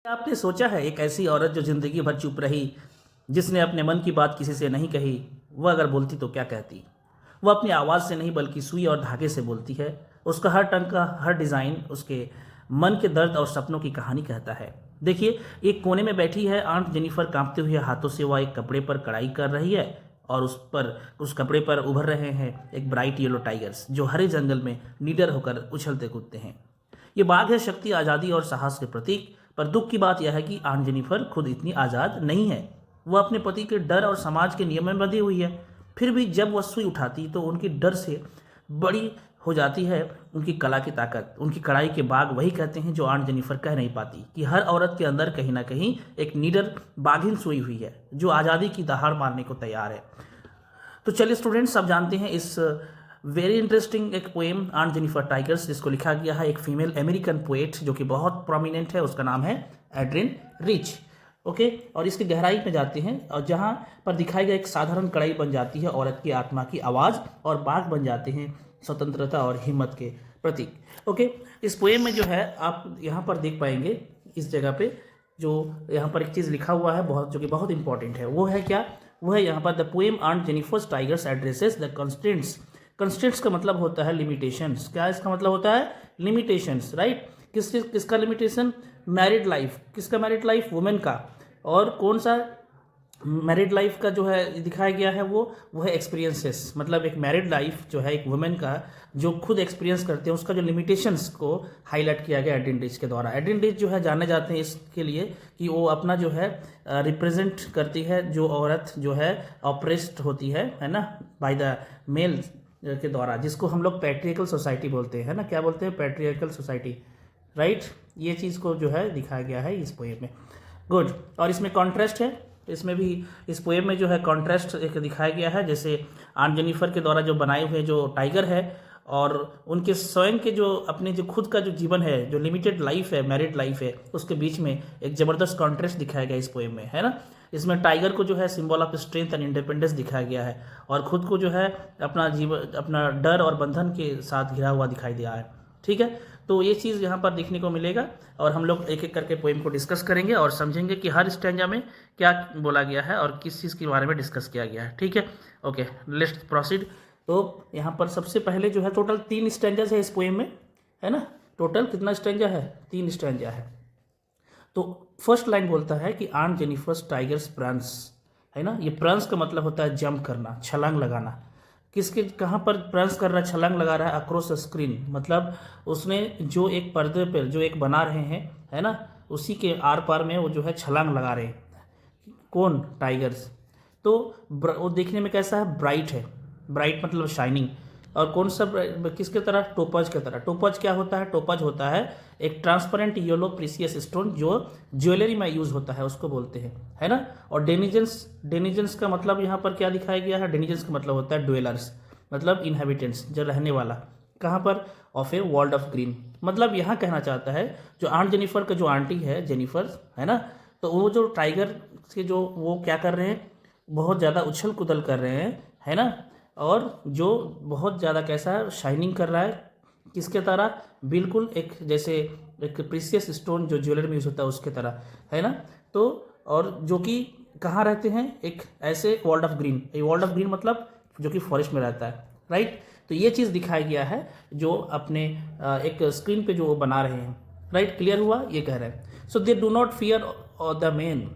आपने सोचा है एक ऐसी औरत जो जिंदगी भर चुप रही, जिसने अपने मन की बात किसी से नहीं कही, वह अगर बोलती तो क्या कहती? वह अपनी आवाज़ से नहीं बल्कि सुई और धागे से बोलती है। उसका हर टंग का हर डिज़ाइन उसके मन के दर्द और सपनों की कहानी कहता है। देखिए, एक कोने में बैठी है आंट जेनिफर। कांपते हुए हाथों से वह एक कपड़े पर कढ़ाई कर रही है और उस कपड़े पर उभर रहे हैं एक ब्राइट येलो टाइगर्स जो हरे जंगल में निडर होकर उछलते कूदते हैं। ये बाघ है शक्ति, आज़ादी और साहस के प्रतीक। पर दुख की बात यह है कि आन जेनिफर खुद इतनी आज़ाद नहीं है। वह अपने पति के डर और समाज के नियम में बंधी हुई है। फिर भी जब वह सुई उठाती तो उनकी डर से बड़ी हो जाती है उनकी कला की ताकत। उनकी कड़ाई के बाघ वही कहते हैं जो आन जेनिफर कह नहीं पाती, कि हर औरत के अंदर कहीं ना कहीं एक निडर बाघिन सोई हुई है जो आज़ादी की दहाड़ मारने को तैयार है। तो चलिए स्टूडेंट्स, अब जानते हैं इस वेरी इंटरेस्टिंग एक पोएम आंट जेनिफर टाइगर्स, जिसको लिखा गया है एक फीमेल अमेरिकन पोएट जो कि बहुत प्रोमिनेंट है। उसका नाम है एड्रिन रिच। ओके, और इसकी गहराई में जाते हैं और जहाँ पर दिखाई गया एक साधारण कड़ाई बन जाती है औरत की आत्मा की आवाज़, और बाघ बन जाते हैं स्वतंत्रता और हिम्मत के प्रतीक। ओके, इस पोएम में जो है आप यहाँ पर देख पाएंगे, इस जगह पे जो यहाँ पर एक चीज़ लिखा हुआ है बहुत, जो कि बहुत इंपॉर्टेंट है। वो है क्या? वो है यहाँ पर the poem Aunt Jennifer's tigers addresses the constraints. Constraints का मतलब होता है लिमिटेशंस। क्या इसका मतलब होता है? Limitations, right. किसका लिमिटेशन? Married life. किसका मैरिड लाइफ? वुमेन का। और कौन सा मैरिड लाइफ का जो है दिखाया गया है वो है एक्सपीरियंसेस। मतलब एक मैरिड लाइफ जो है एक वुमेन का जो खुद एक्सपीरियंस करते हैं, उसका जो लिमिटेशंस को हाईलाइट किया गया एड्रिन रिच के द्वारा। एड्रिन रिच जो है जाने जाते हैं इसके लिए कि वो अपना जो है रिप्रेजेंट करती है जो औरत जो है ऑप्रेस्ड होती है ना, बाय द मेल के द्वारा, जिसको हम लोग पैट्रियर्कल सोसाइटी बोलते हैं ना। क्या बोलते हैं? पैट्रियर्कल सोसाइटी, राइट। ये चीज़ को जो है दिखाया गया है इस पोएम में। गुड। और इसमें कॉन्ट्रास्ट है, इसमें भी इस पोएम में जो है कॉन्ट्रास्ट एक दिखाया गया है। जैसे आंट जेनिफर के द्वारा जो बनाए हुए जो टाइगर है और उनके स्वयं के जो अपने जो खुद का जो जीवन है, जो लिमिटेड लाइफ है, मैरिड लाइफ है, उसके बीच में एक ज़बरदस्त कॉन्ट्रास्ट दिखाया गया इस पोएम में, है ना। इसमें टाइगर को जो है symbol of strength and independence दिखाया गया है और खुद को जो है अपना जीवन, अपना डर और बंधन के साथ घिरा हुआ दिखाई दिया है। ठीक है, तो ये चीज़ यहाँ पर देखने को मिलेगा और हम लोग एक एक करके पोएम को डिस्कस करेंगे और समझेंगे कि हर स्टैंजा में क्या बोला गया है और किस चीज़ के बारे में डिस्कस किया गया है। ठीक है, ओके, लेट्स प्रोसीड। तो यहाँ पर सबसे पहले जो है टोटल 3 स्टैंजास है इस पोएम में, है ना। टोटल कितना स्टैंजा है? 3 स्टैंजा है। तो फर्स्ट लाइन बोलता है कि आंट जेनिफर्स टाइगर्स प्रंस, है ना। ये प्रंस का मतलब होता है जंप करना, छलांग लगाना। किसके कहाँ पर प्रंस कर रहा है, छलांग लगा रहा है? अक्रॉस स्क्रीन, मतलब उसने जो एक पर्दे पर जो एक बना रहे हैं, है ना, उसी के आर पार में वो जो है छलांग लगा रहे हैं। कौन? टाइगर्स। तो वो देखने में कैसा है? ब्राइट है। ब्राइट मतलब शाइनिंग। और कौन सा? किसके तरह? टोपाज की तरह। टोपाज क्या होता है? टोपाज होता है एक ट्रांसपेरेंट येलो प्रीसियस स्टोन जो ज्वेलरी में यूज होता है, उसको बोलते हैं, है ना। और डेनिजेंस, डेनिजेंस का मतलब यहाँ पर क्या दिखाया गया है? डेनिजेंस का मतलब होता है ड्वेलर्स, मतलब इनहेबिटेंट्स, जो रहने वाला। कहाँ पर? Of a world of green. मतलब यहाँ कहना चाहता है जो आंट जेनिफर का जो आंटी है जेनिफर, है ना, तो वो जो टाइगर के जो वो क्या कर रहे हैं, बहुत ज़्यादा उछल कूदल कर रहे हैं, है ना। और जो बहुत ज़्यादा कैसा है? शाइनिंग कर रहा है। किसके तरह? बिल्कुल एक जैसे एक प्रीसियस स्टोन जो ज्वेलरी में यूज होता है उसके तरह, है ना। तो और जो कि कहाँ रहते हैं? एक ऐसे वर्ल्ड ऑफ ग्रीन। ये वर्ल्ड ऑफ ग्रीन मतलब जो कि फॉरेस्ट में रहता है, राइट। तो ये चीज़ दिखाया गया है जो अपने एक स्क्रीन पे जो वो बना रहे हैं, राइट। क्लियर हुआ? ये कह रहे हैं so they do not fear the man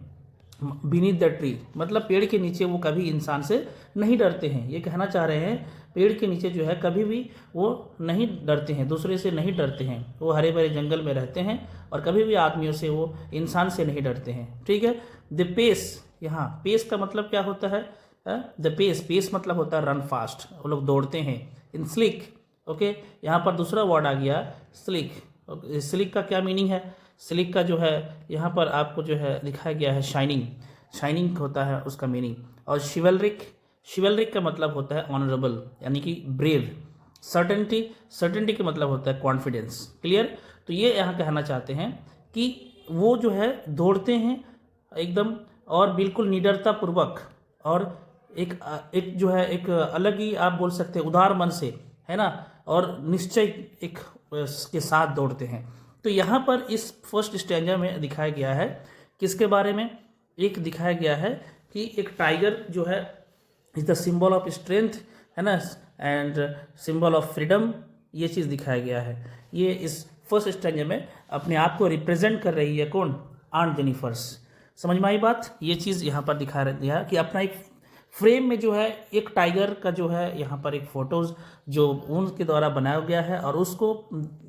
beneath the tree, मतलब पेड़ के नीचे वो कभी इंसान से नहीं डरते हैं। ये कहना चाह रहे हैं पेड़ के नीचे जो है कभी भी वो नहीं डरते हैं, दूसरे से नहीं डरते हैं। वो हरे भरे जंगल में रहते हैं और कभी भी आदमियों से, वो इंसान से नहीं डरते हैं। ठीक है। द पेस, यहाँ पेस का मतलब क्या होता है? द पेस, पेस मतलब होता है रन फास्ट, वो लोग दौड़ते हैं। इन स्लिक, ओके, यहाँ पर दूसरा वर्ड आ गया स्लिक। स्लिक का क्या मीनिंग है? स्लिक का जो है यहाँ पर आपको जो है दिखाया गया है शाइनिंग, शाइनिंग होता है उसका मीनिंग। और शिवलरिक, शिवलरिक का मतलब होता है ऑनरेबल, यानी कि ब्रेव। सर्टेनिटी, सर्टेनिटी का मतलब होता है कॉन्फिडेंस। क्लियर? तो ये यहाँ कहना चाहते हैं कि वो जो है दौड़ते हैं एकदम और बिल्कुल निडरता पूर्वक और एक जो है एक अलग ही आप बोल सकते हैं उदार मन से, है ना, और निश्चय एक के साथ दौड़ते हैं। तो यहाँ पर इस फर्स्ट स्टैंजा में दिखाया गया है किसके बारे में, एक दिखाया गया है कि एक टाइगर जो है is the symbol of strength, है ना, एंड सिंबल ऑफ फ्रीडम, ये चीज़ दिखाया गया है। ये इस फर्स्ट स्टैंजा में अपने आप को रिप्रेजेंट कर रही है कौन, ऑन जेनिफर्स। समझ में आई बात। ये चीज़ यहाँ पर दिखा दिया कि अपना एक फ्रेम में जो है एक टाइगर का जो है यहाँ पर एक फोटोज जो उनके द्वारा बनाया गया है और उसको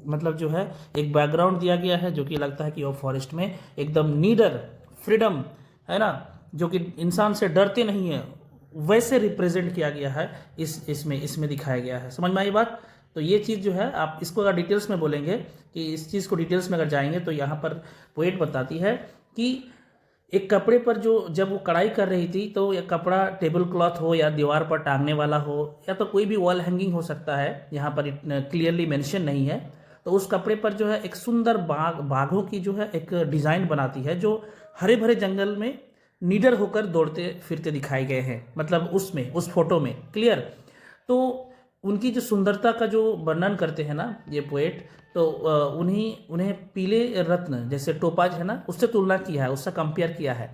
मतलब जो है एक बैकग्राउंड दिया गया है जो कि लगता है कि वो फॉरेस्ट में एकदम नीडर फ्रीडम, है ना, जो कि इंसान से डरते नहीं है, वैसे रिप्रेजेंट किया गया है इसमें दिखाया गया है। समझ में आई बात। तो ये चीज़ जो है आप इसको अगर डिटेल्स में बोलेंगे कि इस चीज़ को डिटेल्स में अगर जाएंगे तो यहाँ पर पोएट बताती है कि एक कपड़े पर जो जब वो कढ़ाई कर रही थी तो यह कपड़ा टेबल क्लॉथ हो या दीवार पर टांगने वाला हो या तो कोई भी वॉल हैंगिंग हो सकता है, यहाँ पर क्लियरली मेंशन नहीं है। तो उस कपड़े पर जो है एक सुंदर बाघों की जो है एक डिज़ाइन बनाती है जो हरे भरे जंगल में नीडर होकर दौड़ते फिरते दिखाए गए हैं, मतलब उसमें उस फोटो में क्लियर। तो उनकी जो सुंदरता का जो वर्णन करते हैं ना ये पोएट, तो उन्हें पीले रत्न जैसे टोपाज है ना उससे तुलना किया है, उससे कंपेयर किया है।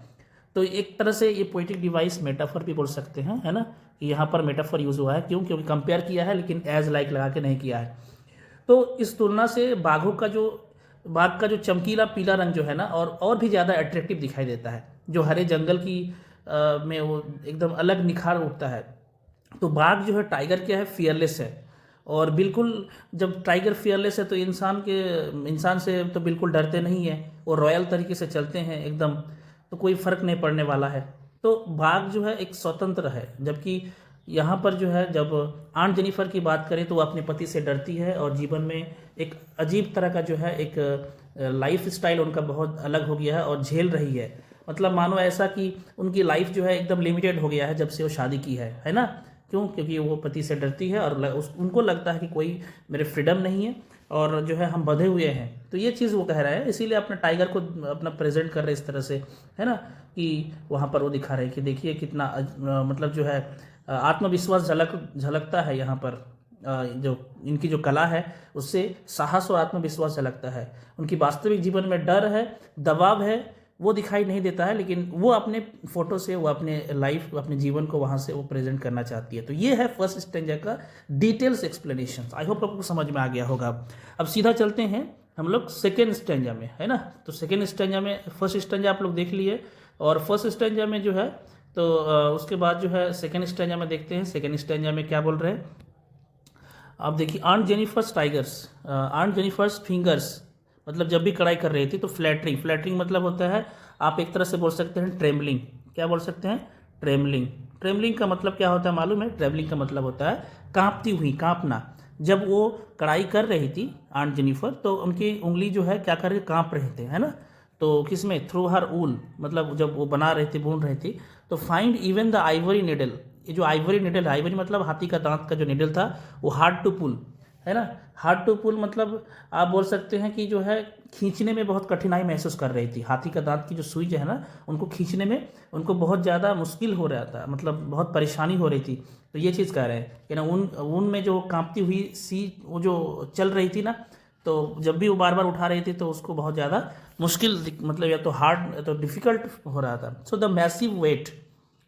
तो एक तरह से ये पोएटिक डिवाइस मेटाफर भी बोल सकते हैं, है ना, कि यहाँ पर मेटाफर यूज़ हुआ है। क्यों? क्योंकि कंपेयर किया है लेकिन एज लाइक लगा के नहीं किया है। तो इस तुलना से बाघ का जो चमकीला पीला रंग जो है ना और भी ज़्यादा अट्रैक्टिव दिखाई देता है, जो हरे जंगल की में वो एकदम अलग निखार उठता है। तो बाघ जो है टाइगर क्या है, फियरलेस है। और बिल्कुल जब टाइगर फियरलेस है तो इंसान से तो बिल्कुल डरते नहीं है, वो रॉयल तरीके से चलते हैं एकदम, तो कोई फ़र्क नहीं पड़ने वाला है। तो बाघ जो है एक स्वतंत्र है, जबकि यहाँ पर जो है जब आंट जेनिफर की बात करें तो वो अपने पति से डरती है और जीवन में एक अजीब तरह का जो है एक लाइफ स्टाइल उनका बहुत अलग हो गया है और झेल रही है। मतलब मानो ऐसा कि उनकी लाइफ जो है एकदम लिमिटेड हो गया है जब से वो शादी की है ना। क्यों? क्योंकि वो पति से डरती है और उनको लगता है कि कोई मेरे फ्रीडम नहीं है और जो है हम बंधे हुए हैं। तो ये चीज़ वो कह रहा है, इसीलिए अपने टाइगर को अपना प्रेजेंट कर रहे इस तरह से, है ना, कि वहाँ पर वो दिखा रहे हैं कि देखिए कितना मतलब जो है आत्मविश्वास झलकता है यहाँ पर। जो इनकी जो कला है उससे साहस और आत्मविश्वास झलकता है। उनकी वास्तविक जीवन में डर है, दबाव है, वो दिखाई नहीं देता है, लेकिन वो अपने फोटो से वो अपने लाइफ अपने जीवन को वहाँ से वो प्रेजेंट करना चाहती है। तो ये है फर्स्ट स्टेंजा का डिटेल्स एक्सप्लेनेशन। आई होप आपको समझ में आ गया होगा। अब सीधा चलते हैं हम लोग सेकेंड स्टेंजा में, है ना। तो सेकेंड स्टेंजा में फर्स्ट स्टेंजा आप लोग देख लिए और फर्स्ट स्टेंजा में जो है तो उसके बाद जो है सेकेंड स्टेंजा में देखते हैं। सेकेंड स्टेंजा में क्या बोल रहे हैं आप देखिए, Aunt Jennifer's tigers, Aunt Jennifer's fingers, मतलब जब भी कढ़ाई कर रही थी तो फ्लैटरिंग मतलब होता है, आप एक तरह से बोल सकते हैं ट्रेमलिंग। क्या बोल सकते हैं? ट्रेमलिंग का मतलब क्या होता है मालूम है? ट्रेमलिंग का मतलब होता है कांपती हुई, कांपना। जब वो कढ़ाई कर रही थी आंट जेनिफर तो उनकी उंगली जो है क्या कर रही, कांप रहे थे, है ना। तो किसमें? थ्रू हर ऊल, मतलब जब वो बना रही थी, भून रही थी। तो find even the Ivory needle, ये जो आइवरी निडल, आइवरी मतलब हाथी का दांत का जो निडल था वो हार्ड टू पुल, है ना। हार्ड टू पुल मतलब आप बोल सकते हैं कि जो है खींचने में बहुत कठिनाई महसूस कर रही थी। हाथी का दांत की जो सुई जो है ना उनको खींचने में उनको बहुत ज़्यादा मुश्किल हो रहा था, मतलब बहुत परेशानी हो रही थी। तो ये चीज़ कह रहे हैं कि ना ऊन में जो कांपती हुई सी वो जो चल रही थी ना, तो जब भी वो बार बार उठा रही थी तो उसको बहुत ज़्यादा मुश्किल, मतलब या तो हार्ड या तो डिफ़िकल्ट हो रहा था। So the massive weight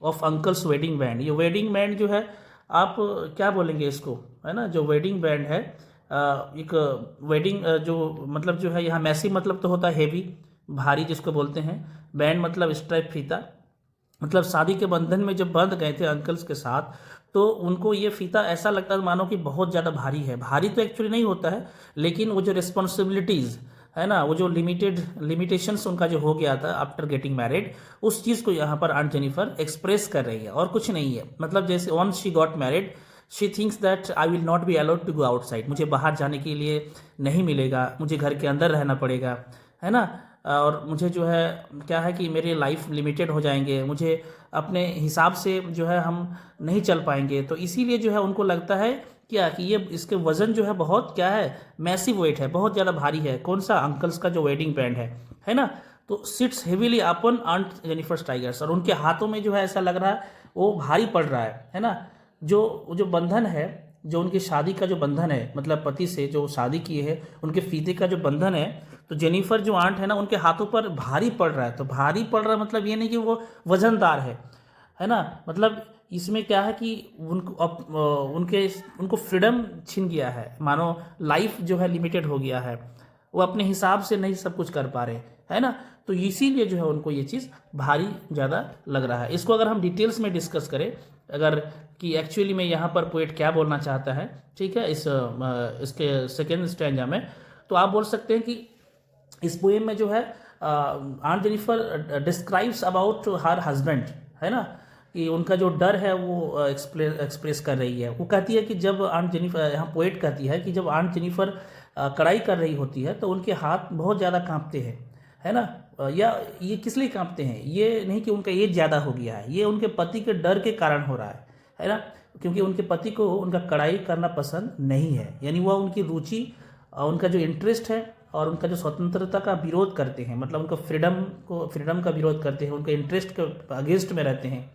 of uncle's wedding band, ये वेडिंग बैंड जो है आप क्या बोलेंगे इसको, है ना, जो वेडिंग बैंड है एक वेडिंग जो मतलब जो है यहाँ मैसिव मतलब तो होता है हेवी, भारी जिसको बोलते हैं। बैंड मतलब स्ट्राइप, फीता, मतलब शादी के बंधन में जब बंध गए थे अंकल्स के साथ तो उनको ये फीता ऐसा लगता है मानो कि बहुत ज़्यादा भारी है। भारी तो एक्चुअली नहीं होता है, लेकिन वो जो रिस्पॉन्सिबिलिटीज़ है ना, वो जो लिमिटेशंस उनका जो हो गया था आफ्टर गेटिंग मैरिड, उस चीज़ को यहाँ पर आंट जेनिफर एक्सप्रेस कर रही है और कुछ नहीं है। मतलब जैसे once she got married she thinks that I will not be allowed to go outside, मुझे बाहर जाने के लिए नहीं मिलेगा, मुझे घर के अंदर रहना पड़ेगा, है ना। और मुझे जो है क्या है कि मेरे लाइफ लिमिटेड हो जाएंगे, मुझे अपने हिसाब से जो है हम नहीं चल पाएंगे। तो इसीलिए जो है उनको लगता है क्या कि ये इसके वज़न जो है बहुत क्या है, मैसिव वेट है, बहुत ज़्यादा भारी है। कौन सा? अंकल्स का जो वेडिंग बैंड है ना। तो सिट्स हेवीली अपन आंट जेनिफर्स टाइगर्स, और उनके हाथों में जो है ऐसा लग रहा है वो भारी पड़ रहा है ना। जो बंधन है जो उनकी शादी का जो बंधन है, मतलब पति से जो शादी किए है उनके फीते का जो बंधन है, तो जेनिफर जो आंट है ना उनके हाथों पर भारी पड़ रहा है। तो भारी पड़ रहा है मतलब ये नहीं कि वो वजनदार है ना, मतलब इसमें क्या है कि उनको उनको फ्रीडम छिन गया है, मानो लाइफ जो है लिमिटेड हो गया है, वो अपने हिसाब से नहीं सब कुछ कर पा रहे, है ना। तो इसीलिए जो है उनको ये चीज़ भारी ज़्यादा लग रहा है। इसको अगर हम डिटेल्स में डिस्कस करें, अगर कि एक्चुअली में यहाँ पर पोएट क्या बोलना चाहता है, ठीक है, इसके सेकेंड स्टैंजा में, तो आप बोल सकते हैं कि इस पोएम में जो है Aunt Jennifer describes about her husband, है ना, कि उनका जो डर है वो एक्सप्रेस कर रही है। वो कहती है कि जब आंट जेनिफर, यहाँ पोएट कहती है कि जब आंट जेनिफर कढ़ाई कर रही होती है तो उनके हाथ बहुत ज़्यादा कांपते हैं, है ना। या ये किस लिए कांपते हैं, ये नहीं कि उनका एज ज़्यादा हो गया है, ये उनके पति के डर के कारण हो रहा है ना, क्योंकि उनके पति को उनका कढ़ाई करना पसंद नहीं है, यानी वह उनकी रुचि, उनका जो इंटरेस्ट है और उनका जो स्वतंत्रता का विरोध करते हैं, मतलब उनका फ्रीडम का विरोध करते हैं, उनके इंटरेस्ट के अगेंस्ट में रहते हैं।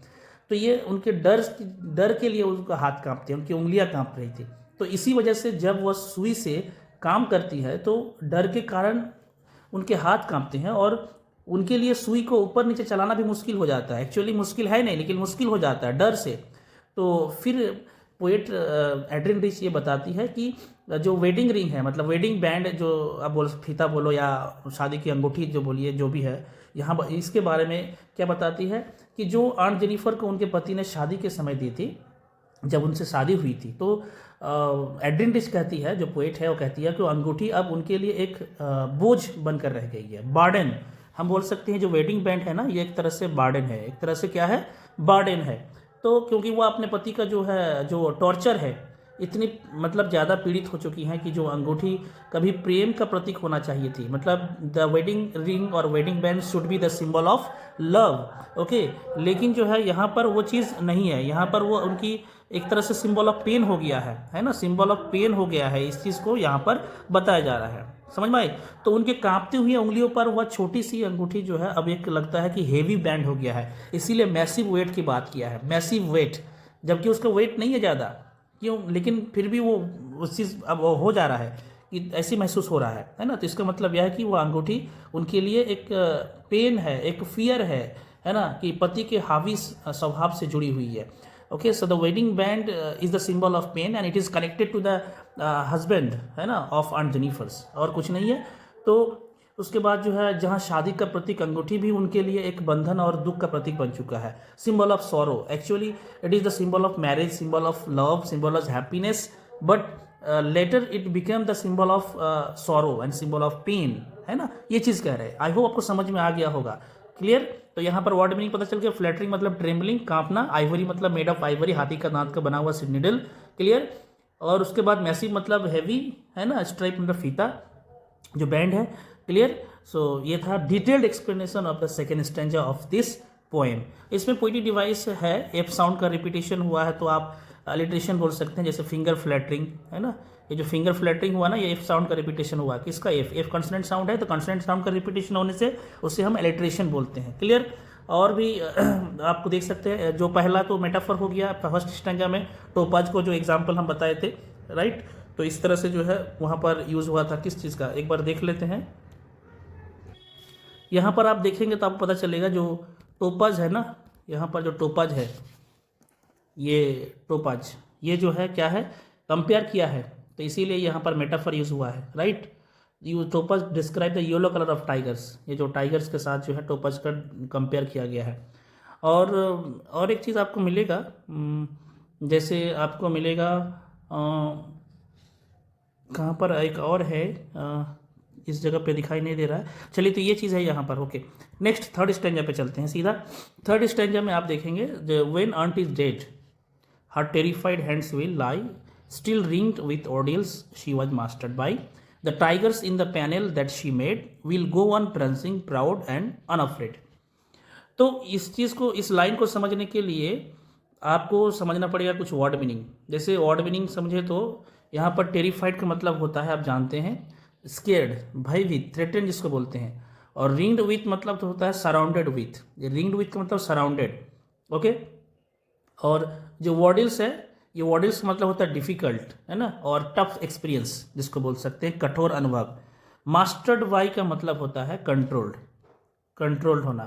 तो ये उनके डर के लिए उनका हाथ कांपते हैं, उनकी उंगलियां कांप रही थी। तो इसी वजह से जब वह सुई से काम करती है तो डर के कारण उनके हाथ कांपते हैं और उनके लिए सुई को ऊपर नीचे चलाना भी मुश्किल हो जाता है। एक्चुअली मुश्किल है नहीं, लेकिन मुश्किल हो जाता है डर से। तो फिर पोएट एड्रिन रिच ये बताती है कि जो वेडिंग रिंग है, मतलब वेडिंग बैंड, जो आप बोल फीता बोलो या शादी की अंगूठी जो बोलिए, जो भी है, यहाँ इसके बारे में क्या बताती है कि जो आंट जेनिफर को उनके पति ने शादी के समय दी थी, जब उनसे शादी हुई थी, तो एड्रिन रिच कहती है, जो पोएट है, वो कहती है कि अंगूठी अब उनके लिए एक बोझ बनकर रह गई है, बार्डन हम बोल सकते हैं। जो वेडिंग बैंड है ना, ये एक तरह से बार्डन है, एक तरह से क्या है, बार्डन है। तो क्योंकि वो अपने पति का जो है, जो टॉर्चर है, इतनी मतलब ज़्यादा पीड़ित हो चुकी हैं कि जो अंगूठी कभी प्रेम का प्रतीक होना चाहिए थी, मतलब द वेडिंग रिंग और wedding band should be the symbol of love, okay, लेकिन जो है यहाँ पर वो चीज़ नहीं है। यहाँ पर वो उनकी एक तरह से सिंबल ऑफ पेन हो गया है ना, सिंबल ऑफ पेन हो गया है। इस चीज़ को यहाँ पर बताया जा रहा है, समझ में आई। तो उनके कांपती हुई उंगलियों पर वह छोटी सी अंगूठी जो है अब एक लगता है कि हेवी बैंड हो गया है, इसीलिए मैसिव वेट की बात किया है, मैसिव वेट, जबकि उसका वेट नहीं है ज़्यादा, क्यों, लेकिन फिर भी वो उस चीज़ अब हो जा रहा है कि ऐसी महसूस हो रहा है ना। तो इसका मतलब यह है कि वो अंगूठी उनके लिए एक पेन है, एक फियर है ना, कि पति के हावी स्वभाव से जुड़ी हुई है। Okay, so the wedding band is the symbol of pain and it is connected to the husband, है ना, ऑफ आंट जेनिफर्स, और कुछ नहीं है। तो उसके बाद जो है, जहाँ शादी का प्रतीक अंगूठी भी उनके लिए एक बंधन और दुख का प्रतीक बन चुका है, symbol of sorrow. Actually it is the symbol of marriage, symbol of love, symbol of happiness, but later it became the symbol of sorrow and symbol of pain, है ना, ये चीज़ कह रहे हैं। आई होप आपको समझ में आ गया होगा, क्लियर। तो यहाँ पर वर्ड मीनिंग पता चल गया, फ्लैटरिंग मतलब ट्रेम्बलिंग, कांपना, आइवरी मतलब मेड ऑफ आइवरी, हाथी का दांत का बना हुआ निडल, क्लियर। और उसके बाद मैसिव मतलब हैवी, है ना, स्ट्राइप मतलब फीता, जो बैंड है, क्लियर। सो ये था detailed explanation of the second stanza of this poem. इसमें पोएटिक डिवाइस है, एफ साउंड का रिपीटेशन हुआ है, तो आप अलिट्रेशन बोल सकते हैं, जैसे फिंगर फ्लैटरिंग, है ना, ये जो फिंगर फ्लैटरिंग हुआ ना, ये एफ साउंड का रिपीटेशन हुआ। किसका? एफ कंसोनेंट साउंड है, तो कंसोनेंट साउंड का रिपीटेशन होने से उसे हम अलिट्रेशन बोलते हैं, क्लियर। और भी आपको देख सकते हैं, जो पहला तो मेटाफर हो गया फर्स्ट स्टैंजा में, टोपाज को जो एग्जाम्पल हम बताए थे, राइट। तो इस तरह से जो है वहाँ पर यूज़ हुआ था किस चीज़ का, एक बार देख लेते हैं। यहाँ पर आप देखेंगे तो आपको पता चलेगा, जो टोपाज है ना, यहाँ पर जो टोपाज है, ये टोपाज, ये जो है क्या है, कंपेयर किया है, तो इसीलिए यहाँ पर मेटाफर यूज़ हुआ है, right. You topaz describe the yellow colour of tigers, ये जो टाइगर्स के साथ जो है टोपाज का कंपेयर किया गया है। और एक चीज़ आपको मिलेगा, जैसे आपको मिलेगा कहाँ पर, एक और है, इस जगह पे दिखाई नहीं दे रहा है, चलिए, तो ये चीज़ है यहाँ पर, ओके। नेक्स्ट थर्ड स्टैंजा पे चलते हैं सीधा। थर्ड स्टैंजा में आप देखेंगे, when aunt is dead her terrified hands will lie still ringed with ordeals she was mastered by the tigers in the panel that she made will go on prancing proud and unafraid. तो इस चीज़ को, इस line को समझने के लिए आपको समझना पड़ेगा कुछ वर्ड मीनिंग। जैसे वर्ड मीनिंग समझे तो यहाँ पर टेरिफाइड का मतलब होता है, आप जानते हैं, स्केर्ड, भयभीत, थ्रेटेन जिसको बोलते हैं। और रिंग्ड विथ मतलब तो होता है सराउंडेड विथ, ये रिंग्ड विथ का मतलब सराउंडेड, ओके। और जो वर्डिल्स है, ये ऑर्डिल्स का मतलब होता है डिफ़िकल्ट, है ना, और टफ एक्सपीरियंस जिसको बोल सकते हैं, कठोर अनुभव। मास्टर्ड बाई का मतलब होता है कंट्रोल्ड, कंट्रोल्ड होना,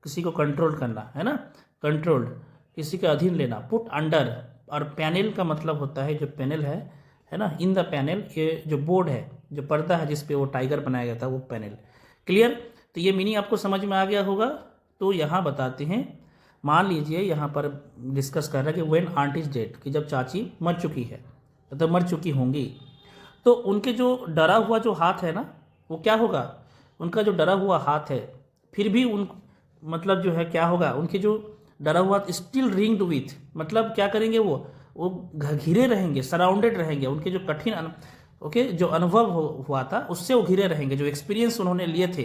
किसी को कंट्रोल करना, है ना, कंट्रोल्ड, किसी के अधीन लेना। पुट अंडर, और पैनल का मतलब होता है जो पैनल है ना, इन द पैनल, ये जो बोर्ड है, जो पर्दा है जिस पे वो टाइगर बनाया गया था, वो पैनल। क्लियर? तो ये मीनिंग आपको समझ में आ गया होगा। तो यहाँ बताते हैं, मान लीजिए यहाँ पर डिस्कस कर रहा है कि व्हेन आंट इज डेड, कि जब चाची मर चुकी है, मतलब मर चुकी होंगी, तो उनके जो डरा हुआ जो हाथ है ना, वो क्या होगा, उनका जो डरा हुआ हाथ है, फिर भी उन मतलब जो है क्या होगा, उनके जो डरा हुआ स्टिल रिंग्ड विथ, मतलब क्या करेंगे, वो घिरे रहेंगे, सराउंडेड रहेंगे, उनके जो कठिन ओके जो अनुभव हुआ था उससे वो घिरे रहेंगे, जो एक्सपीरियंस उन्होंने लिए थे,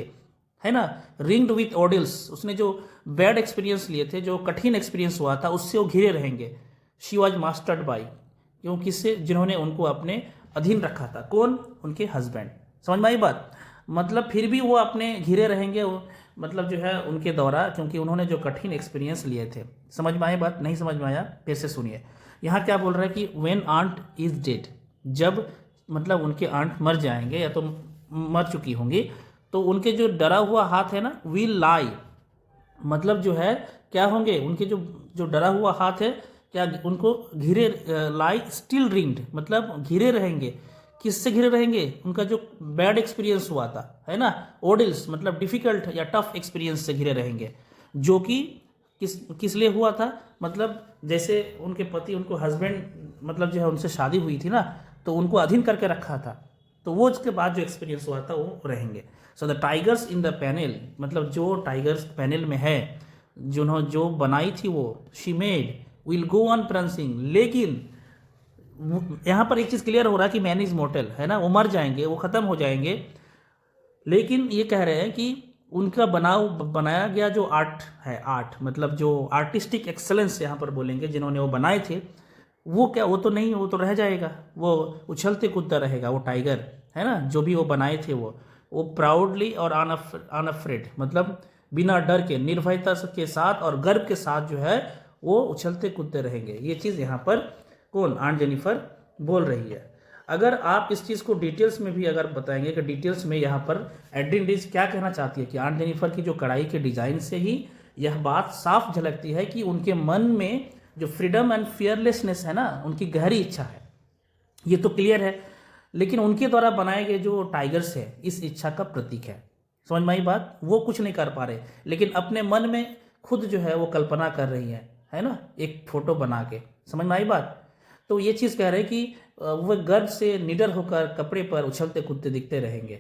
है ना, रिंग्ड विथ ऑडिल्स, उसने जो बैड एक्सपीरियंस लिए थे, जो कठिन एक्सपीरियंस हुआ था, उससे वो घिरे रहेंगे। शी वॉज मास्टर्ड बाई, क्यों, किससे, जिन्होंने उनको अपने अधीन रखा था, कौन, उनके हस्बैंड। समझ में आई बात? मतलब फिर भी वो अपने घिरे रहेंगे, मतलब जो है उनके द्वारा, क्योंकि उन्होंने जो कठिन एक्सपीरियंस लिए थे। समझ में आई बात? नहीं समझ में आया फिर से सुनिए। यहाँ क्या बोल रहा है कि व्हेन आंट इज डेड, जब मतलब उनके आंट मर जाएंगे या तो मर चुकी होंगी, तो उनके जो डरा हुआ हाथ है ना, विल लाई, मतलब जो है क्या होंगे, उनके जो जो डरा हुआ हाथ है, क्या उनको घिरे, लाई स्टिल रिंग्ड, मतलब घिरे रहेंगे, किससे घिरे रहेंगे, उनका जो बैड एक्सपीरियंस हुआ था, है ना, ओडिल्स मतलब डिफिकल्ट या टफ एक्सपीरियंस से घिरे रहेंगे, जो कि किस लिए हुआ था, मतलब जैसे उनके पति, उनको हस्बैंड, मतलब जो है उनसे शादी हुई थी ना, तो उनको अधीन करके रखा था, तो वो उसके बाद जो एक्सपीरियंस हुआ था वो रहेंगे। So the tigers in the panel, मतलब जो टाइगर्स पैनल में है, जो बनाई थी वो, she made will go on prancing, लेकिन यहाँ पर एक चीज़ क्लियर हो रहा है कि मैन इज मोर्टल, है ना, वो मर जाएंगे, वो ख़त्म हो जाएंगे, लेकिन ये कह रहे हैं कि उनका बनाया गया जो आर्ट है, आर्ट मतलब जो आर्टिस्टिक एक्सेलेंस यहाँ पर बोलेंगे, जिन्होंने वो बनाए थे, वो क्या, वो तो नहीं, वो तो रह जाएगा, वो उछलते कूदता रहेगा, वो टाइगर, है ना, जो भी वो बनाए थे, वो प्राउडली और अनअफ्रेड, मतलब बिना डर के, निर्भयता के साथ और गर्व के साथ जो है वो उछलते कूदते रहेंगे। ये चीज़ यहाँ पर कौन, आंट जेनिफर बोल रही है। अगर आप इस चीज़ को डिटेल्स में भी अगर बताएंगे कि डिटेल्स में यहाँ पर एड्रिन डीज क्या कहना चाहती है, कि आंट जेनिफर की जो कढ़ाई के डिज़ाइन से ही यह बात साफ झलकती है कि उनके मन में जो फ्रीडम एंड फियरलेसनेस है ना, उनकी गहरी इच्छा है, ये तो क्लियर है, लेकिन उनके द्वारा बनाए गए जो टाइगर्स है इस इच्छा का प्रतीक है। समझ में आई बात? वो कुछ नहीं कर पा रहे, लेकिन अपने मन में खुद जो है वो कल्पना कर रही है ना, एक फोटो बना के। समझ में आई बात? तो ये चीज़ कह रहे हैं कि वह गर्व से निडर होकर कपड़े पर उछलते कूदते दिखते रहेंगे।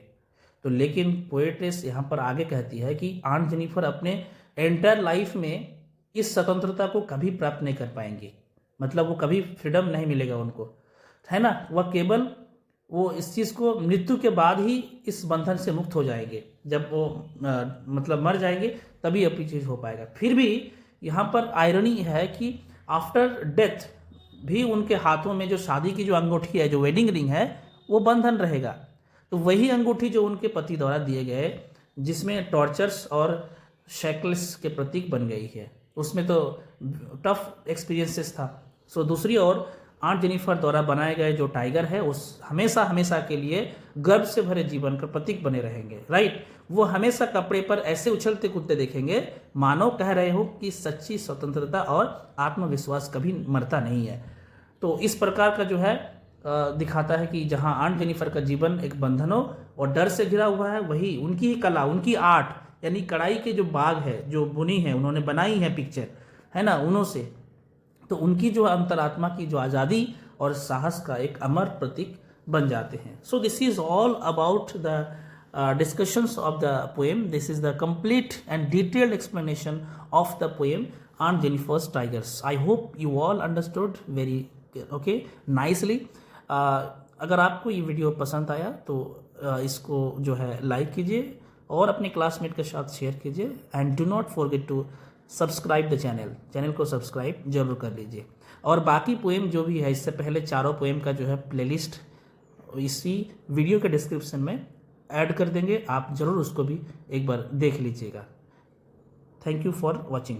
तो लेकिन पोएट्रेस यहाँ पर आगे कहती है कि आंट जेनिफर अपने एंटायर लाइफ में इस स्वतंत्रता को कभी प्राप्त नहीं कर पाएंगी, मतलब वो कभी फ्रीडम नहीं मिलेगा उनको, है ना, वह केवल वो इस चीज़ को मृत्यु के बाद ही इस बंधन से मुक्त हो जाएंगे, जब वो मतलब मर जाएंगे तभी अपनी चीज़ हो पाएगा। फिर भी यहाँ पर आयरनी है कि आफ्टर डेथ भी उनके हाथों में जो शादी की जो अंगूठी है, जो वेडिंग रिंग है, वो बंधन रहेगा। तो वही अंगूठी जो उनके पति द्वारा दिए गए, जिसमें टॉर्चर्स और शैकल्स के प्रतीक बन गई है, उसमें तो टफ एक्सपीरियंसेस था। सो दूसरी ओर आंट जेनिफर द्वारा बनाए गए जो टाइगर है, उस हमेशा हमेशा के लिए गर्व से भरे जीवन का प्रतीक बने रहेंगे, राइट। वो हमेशा कपड़े पर ऐसे उछलते कूदते देखेंगे मानो कह रहे हो कि सच्ची स्वतंत्रता और आत्मविश्वास कभी मरता नहीं है। तो इस प्रकार का जो है दिखाता है कि जहाँ आंट जेनिफर का जीवन एक बंधनों और डर से घिरा हुआ है, वही उनकी कला, उनकी आर्ट यानी कढ़ाई के जो बाग है, जो बुनी है, उन्होंने बनाई है पिक्चर, है ना, उन्हों से, तो उनकी जो अंतरात्मा की जो आज़ादी और साहस का एक अमर प्रतीक बन जाते हैं। So this is all about the discussions of the poem. This is the complete and detailed explanation of the poem Aunt Jennifer's Tigers. I hope you all understood very nicely. अगर आपको ये वीडियो पसंद आया तो इसको जो है like कीजिए और अपने क्लासमेट के साथ शेयर कीजिए, and do not forget to subscribe the channel को सब्सक्राइब जरूर कर लीजिए। और बाकी पोएम जो भी है, इससे पहले चारों पोएम का जो है प्लेलिस्ट इसी वीडियो के डिस्क्रिप्शन में ऐड कर देंगे, आप ज़रूर उसको भी एक बार देख लीजिएगा। Thank you for watching.